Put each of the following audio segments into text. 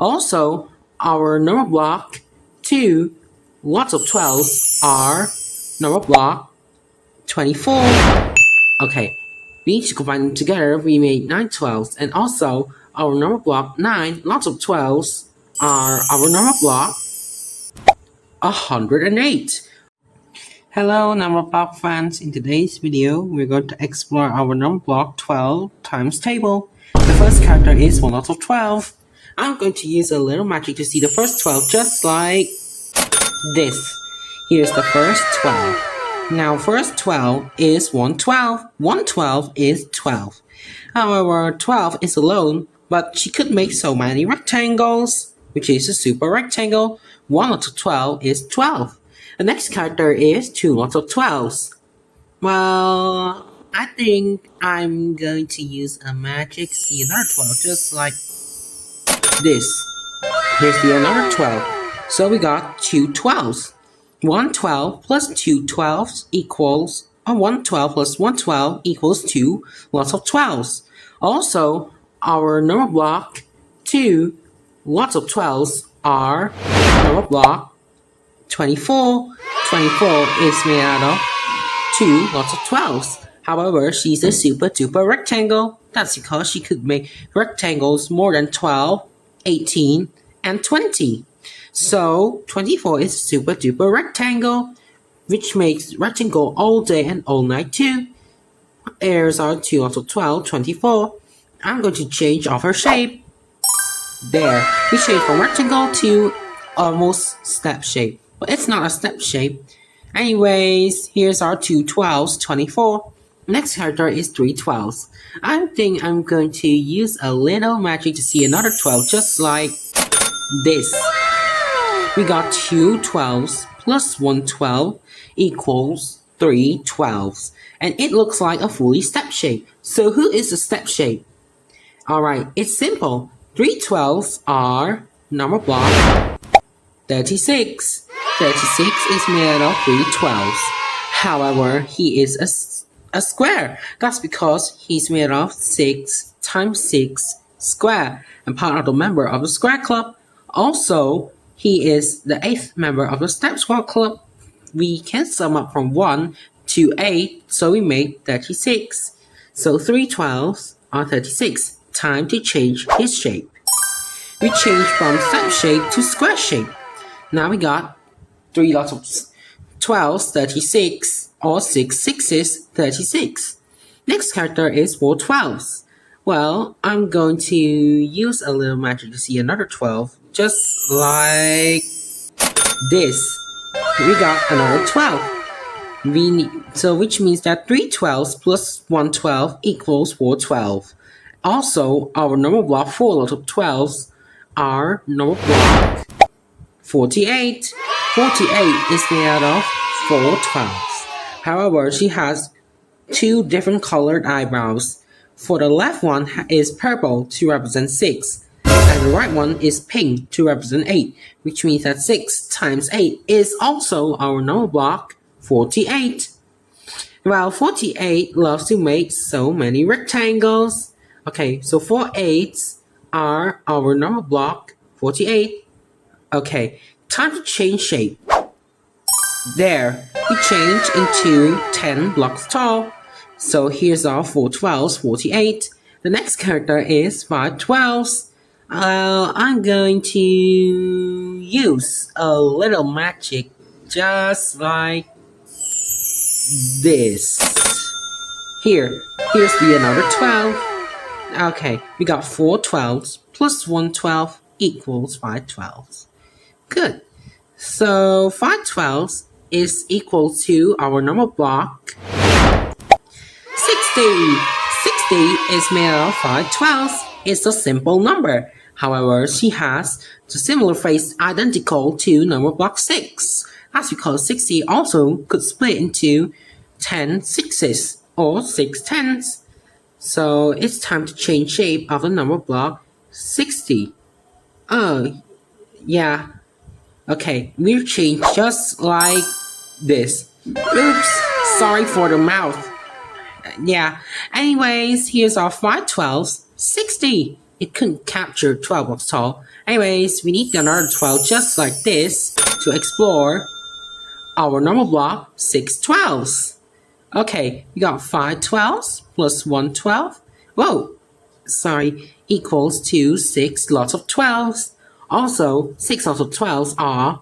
Also, our number block 2, lots of 12s are number block 24. Okay, we need to combine them together. We made 9 12s. And also, our number block 9, lots of 12s are our number block 108. Hello number block fans, in today's video we're going to explore our number block 12 times table. The first character is 1 out of 12. I'm going to use a little magic to see the first 12 just like this. Here's the first 12. Now first 12 is 112. 112 is 12. However, 12 is alone, but she could make so many rectangles, which is a super rectangle. 1 out of 12 is 12. The next character is 2 lots of 12s. Well, I think I'm going to use a magic to see another 12, just like this. Here's the another 12. So we got 2 12s. 1 12 plus 2 12s equals, 1 12 plus 1 12 equals 2 lots of 12s. Also, our number block 2 lots of 12s are number block 24. 24 is made out of 2 lots of 12s. However, she's a super duper rectangle. That's because she could make rectangles more than 12, 18, and 20. So 24 is a super duper rectangle, which makes rectangle all day and all night too. Here's our 2 lots of 12, 24. I'm going to change off her shape. There, we changed from rectangle to almost step shape. But it's not a step shape. Anyways, here's our 2 12s, 24. Next character is 3 12s. I think I'm going to use a little magic to see another 12 just like this. We got 2 12s plus 1 12 equals 3 12s. And it looks like a fully step shape. So who is the step shape? Alright, it's simple. 3 12s are number block 36. 36 is made of 3 12s. However, he is a square. That's because he's made of 6 times 6 square and part of the member of the Square Club. Also, he is the 8th member of the Step Squad Club. We can sum up from 1 to 8, so we make 36. So 3 12s are 36. Time to change his shape. We change from step shape to square shape. Now we got 3 lots of 12s, 36, or 6 6s, 36. Next character is 4 12s. Well, I'm going to use a little magic to see another 12, just like this. We got another 12. So which means that 3 12s plus 1 12 equals 4 12. Also, our number block 4 lots of 12s are number block 48. 48 is made out of 4 12s. However, she has 2 different colored eyebrows. For the left one is purple to represent 6, and the right one is pink to represent 8, which means that 6 times 8 is also our number block 48. Well, 48 loves to make so many rectangles. Okay, so 4 8s are our number block 48. Okay, time to change shape. There, we change into 10 blocks tall. So here's our 4 12s, 48. The next character is 5 12s. I'm going to use a little magic just like this. Here's the another 12. Okay, we got 4 12s plus 1 12 equals 5 12s. Good. So 5 12s is equal to our number block 60. 60 is made out of 5 12s. It's a simple number. However, she has the similar face identical to number block 6. That's because 60 also could split into 10 6s or 6 10s. So it's time to change shape of the number block 60. Oh, yeah. Okay, we'll change just like this. Oops, sorry for the mouth. Yeah, anyways, here's our 5 12s, 60. it couldn't capture 12 blocks tall. Anyways, we need another 12 just like this to explore our number block 6 12s. Okay, we got 5 12s plus 1 12. Whoa, sorry, equals to 6 lots of 12s. Also, 6 lots of 12s are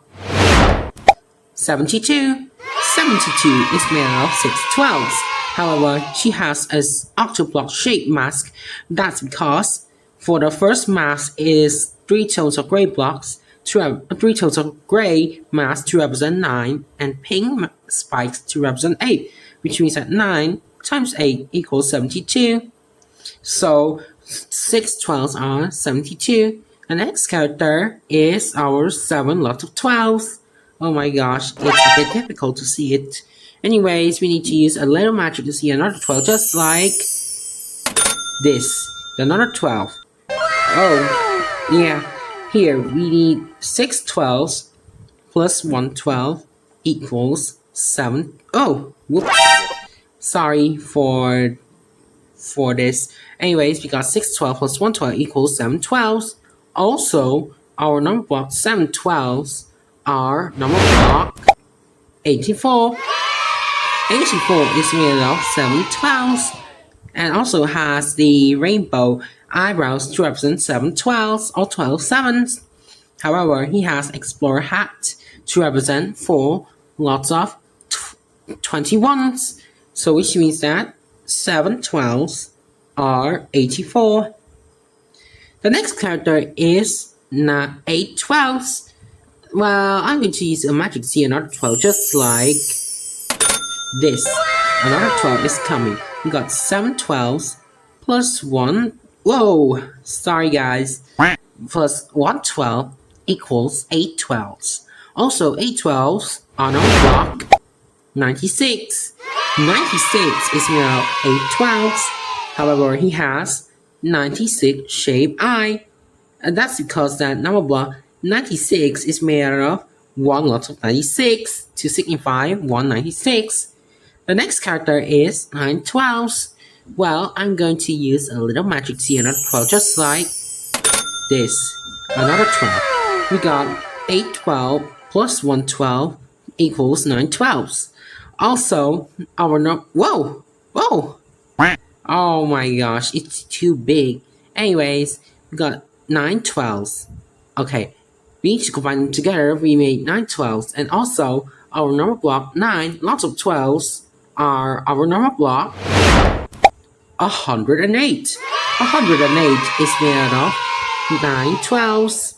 72. 72 is made of 6 12s. However, she has an octoblock shaped mask. That's because for the first mask is 3 tones of gray blocks, 3 tones of gray mask to represent 9, and pink spikes to represent 8, which means that 9 times 8 equals 72. So 6 12s are 72. The next character is our 7 lots of 12s. Oh my gosh, it's a bit difficult to see it. Anyways, we need to use a little magic to see another 12, just like this. Another 12. Oh, yeah. Here, we need 6 12s plus 1 12 equals 7. Oh, whoops. Sorry for this. Anyways, we got 6 12 plus 1 12 equals 7 12s. Also, our number block 7 12s are number block 84. 84 is made of 7 12s and also has the rainbow eyebrows to represent 7 12s or 12 7s. However, he has explorer hat to represent 4 lots of 21s. So which means that 7 12s are 84. The next character is 8 12s. Well, I'm going to use a magic to see another 12 just like this. Another 12 is coming. We got 7 12s plus 1. Whoa! Sorry guys. Plus 1 12 equals 8 12s. Also, 8 12s are on block 96. 96 is made of 8 12s. However, he has 96 shaped eye. And that's because that number block 96 is made of 1 lot of 96 to signify 196. The next character is 9 12s. Well, I'm going to use a little magic to see another 12 just like this. Another 12. We got 8 12 plus 1 12 equals 9 12s. Also, our whoa! Oh my gosh, it's too big. Anyways, we got 9 12s. Okay, we need to combine them together. We made 9 12s. And also, our number block 9, lots of 12s, are our number block 108. 108 is made of 9 12s.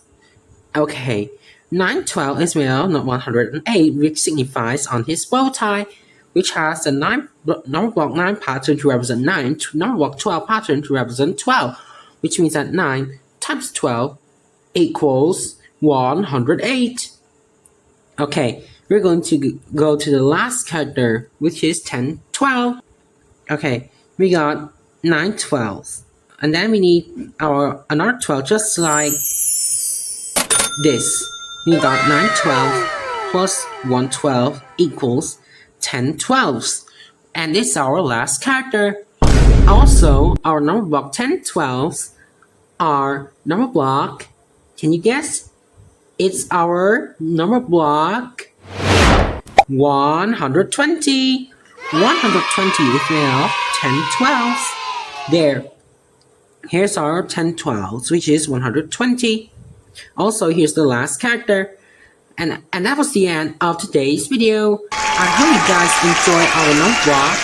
Okay, 9 12 is made of 108, which signifies on his bow tie, which has the number block 9 pattern to represent 9, number block 12 pattern to represent 12, which means that 9 times 12 equals 108. Okay, we're going to go to the last character, which is 10 12. Okay, we got 9 12s. And then we need another 12 just like this. We got 9 12 plus 1 12 equals 10 12s. And it's our last character. Also, our number block 10 12s are number block, can you guess? It's our number block 120. 120 is made of 10 12s. There. Here's our 10 12s, which is 120. Also, here's the last character. And that was the end of today's video. I hope you guys enjoy our number block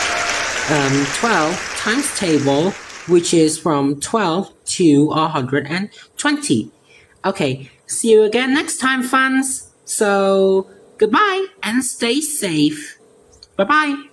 12 times table, which is from 12 to 120. Okay, see you again next time, fans. So, goodbye and stay safe. Bye-bye.